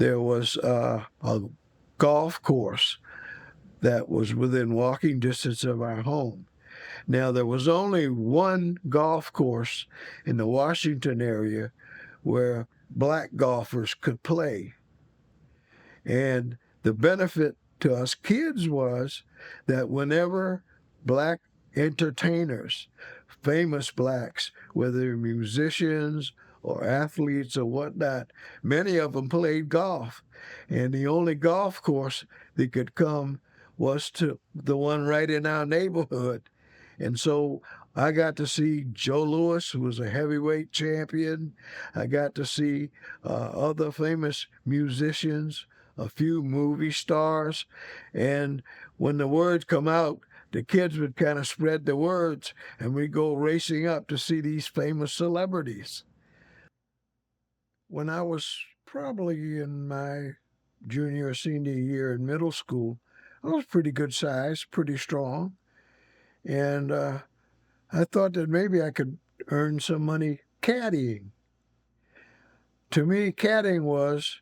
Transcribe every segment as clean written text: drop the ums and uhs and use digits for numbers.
there was a golf course that was within walking distance of our home. Now, there was only one golf course in the Washington area where black golfers could play. And the benefit to us kids was that whenever black entertainers, famous blacks, whether musicians or athletes or whatnot, many of them played golf. And the only golf course that could come was to the one right in our neighborhood. And so I got to see Joe Louis, who was a heavyweight champion. I got to see other famous musicians, a few movie stars. And when the words come out, the kids would kind of spread the words, and we go racing up to see these famous celebrities. When I was probably in my junior or senior year in middle school, I was pretty good size, pretty strong. And I thought that maybe I could earn some money caddying. To me, caddying was,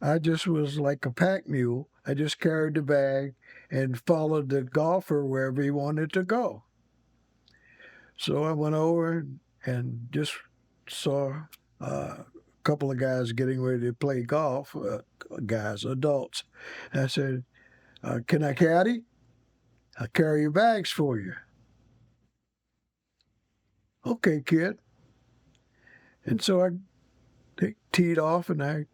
I just was like a pack mule. I just carried the bag and followed the golfer wherever he wanted to go. So I went over and just saw a couple of guys getting ready to play golf, guys, adults. And I said, can I caddy? I'll carry your bags for you. Okay, kid. And so I teed off and I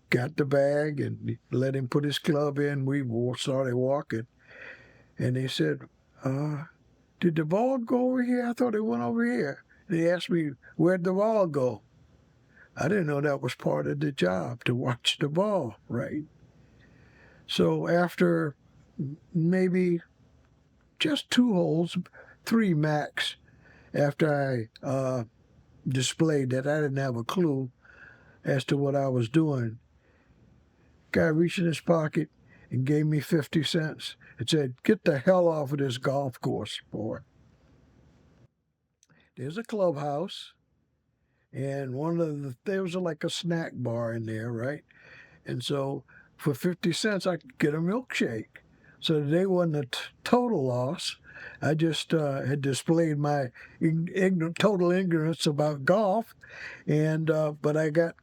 got the bag and let him put his club in. We started walking. And he said, did the ball go over here? I thought it went over here. And he asked me, where'd the ball go? I didn't know that was part of the job, to watch the ball, right? So after maybe just 2 holes, 3 max, after I displayed that I didn't have a clue as to what I was doing, guy reached in his pocket and gave me 50 cents and said, get the hell off of this golf course, boy. There's a clubhouse, and there was like a snack bar in there, right? And so for 50 cents, I could get a milkshake. So today wasn't a total loss. I just had displayed my total ignorance about golf, and but I got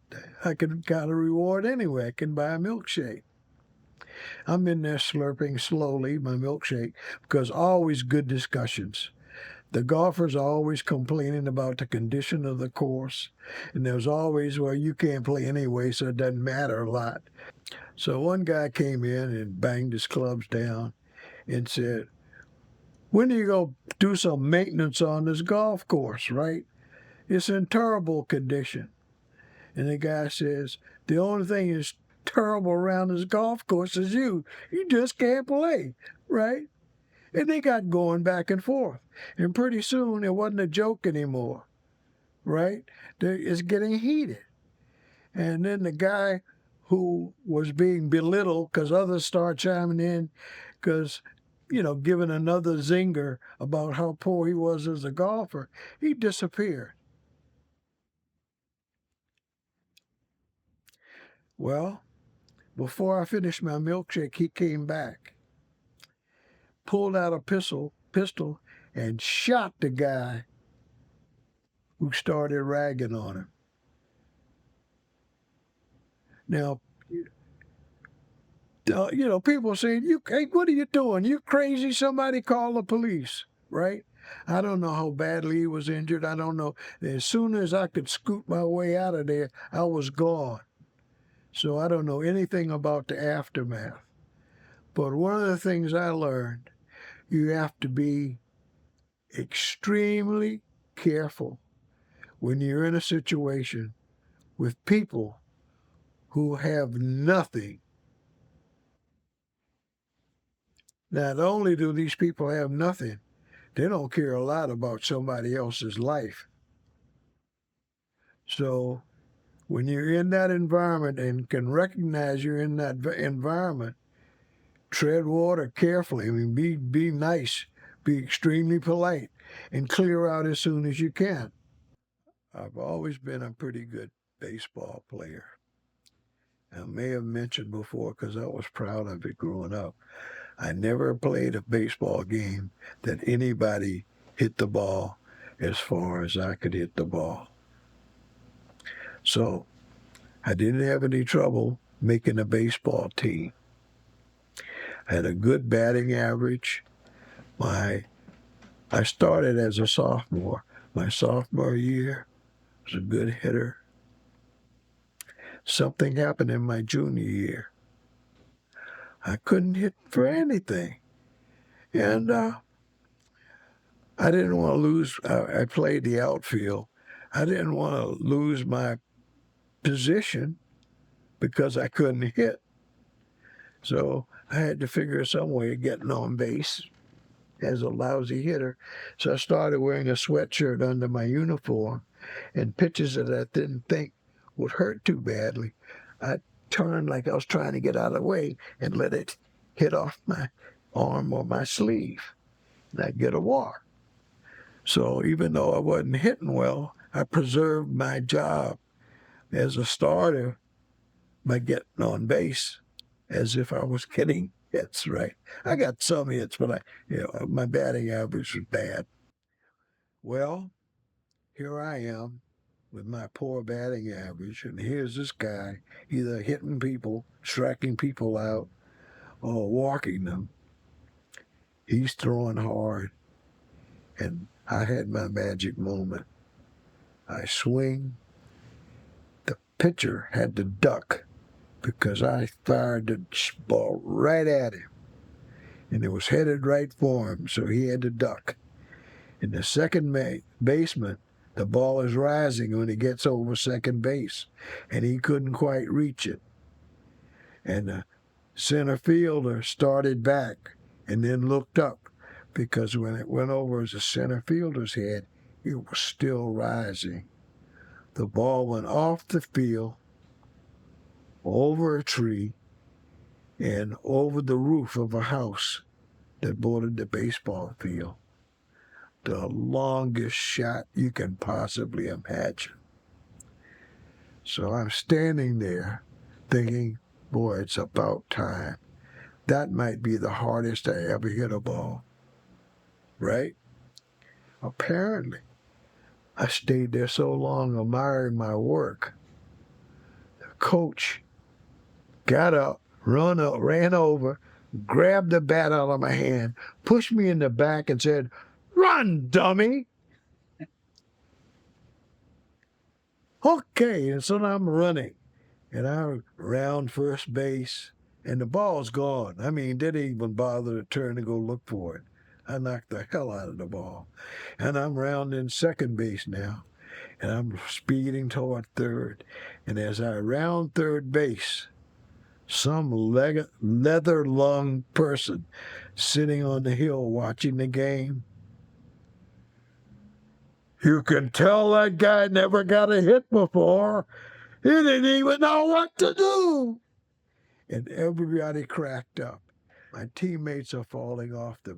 a reward anyway. I can buy a milkshake. I'm in there slurping slowly my milkshake because always good discussions. The golfers are always complaining about the condition of the course, and there's always, well, you can't play anyway, so it doesn't matter a lot. So one guy came in and banged his clubs down and said, when are you going to do some maintenance on this golf course, right? It's in terrible condition. And the guy says, the only thing is terrible around this golf course is you. You just can't play, right? And they got going back and forth. And pretty soon it wasn't a joke anymore, right? It's getting heated. And then the guy who was being belittled because others start chiming in because, giving another zinger about how poor he was as a golfer, he disappeared. Well, before I finished my milkshake, he came back, pulled out a pistol, and shot the guy who started ragging on him. Now, people saying, hey, what are you doing? You crazy? Somebody call the police, right? I don't know how badly he was injured. I don't know. As soon as I could scoot my way out of there, I was gone. So I don't know anything about the aftermath. But one of the things I learned, you have to be extremely careful when you're in a situation with people who have nothing. Not only do these people have nothing, they don't care a lot about somebody else's life. So when you're in that environment and can recognize you're in that environment, tread water carefully. I mean, be nice, be extremely polite, and clear out as soon as you can. I've always been a pretty good baseball player. I may have mentioned before because I was proud of it growing up. I never played a baseball game that anybody hit the ball as far as I could hit the ball. So I didn't have any trouble making a baseball team. I had a good batting average. I started as a sophomore. My sophomore year was a good hitter. Something happened in my junior year. I couldn't hit for anything. And I didn't want to lose. I played the outfield. I didn't want to lose my position because I couldn't hit. So I had to figure some way of getting on base as a lousy hitter. So I started wearing a sweatshirt under my uniform, and pitches that I didn't think would hurt too badly, I turned like I was trying to get out of the way and let it hit off my arm or my sleeve, and I'd get a walk. So even though I wasn't hitting well, I preserved my job as a starter by getting on base as if I was getting hits, right? I got some hits, but my batting average was bad. Well, here I am with my poor batting average, and here's this guy either hitting people, striking people out, or walking them. He's throwing hard, and I had my magic moment. I swing. The pitcher had to duck because I fired the ball right at him, and it was headed right for him, so he had to duck. And the second baseman, the ball is rising when he gets over second base, and he couldn't quite reach it. And the center fielder started back and then looked up, because when it went over the center fielder's head, it was still rising. The ball went off the field, over a tree, and over the roof of a house that bordered the baseball field. The longest shot you can possibly imagine. So I'm standing there thinking, boy, it's about time. That might be the hardest I ever hit a ball, right? Apparently, I stayed there so long admiring my work. The coach got up, ran over, grabbed the bat out of my hand, pushed me in the back and said, "Run, dummy!" Okay, and so now I'm running, and I'm around first base, and the ball's gone. I mean, didn't even bother to turn to go look for it. I knocked the hell out of the ball. And I'm rounding second base now, and I'm speeding toward third. And as I round third base, some leather-lunged person sitting on the hill watching the game. You can tell that guy never got a hit before. He didn't even know what to do. And everybody cracked up. My teammates are falling off the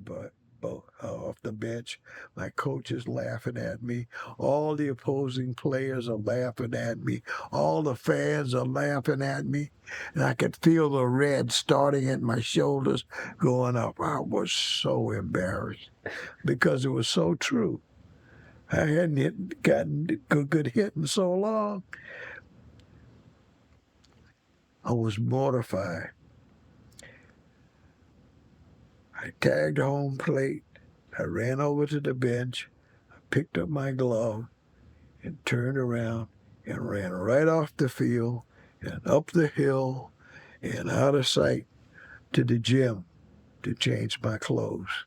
bench. My coach is laughing at me. All the opposing players are laughing at me. All the fans are laughing at me. And I could feel the red starting at my shoulders going up. I was so embarrassed because it was so true. I hadn't gotten a good hit in so long. I was mortified. I tagged home plate. I ran over to the bench. I picked up my glove and turned around and ran right off the field and up the hill and out of sight to the gym to change my clothes.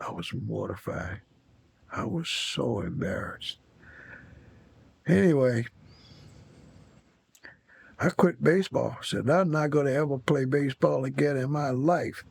I was mortified. I was so embarrassed. Anyway, I quit baseball. Said I'm not going to ever play baseball again in my life.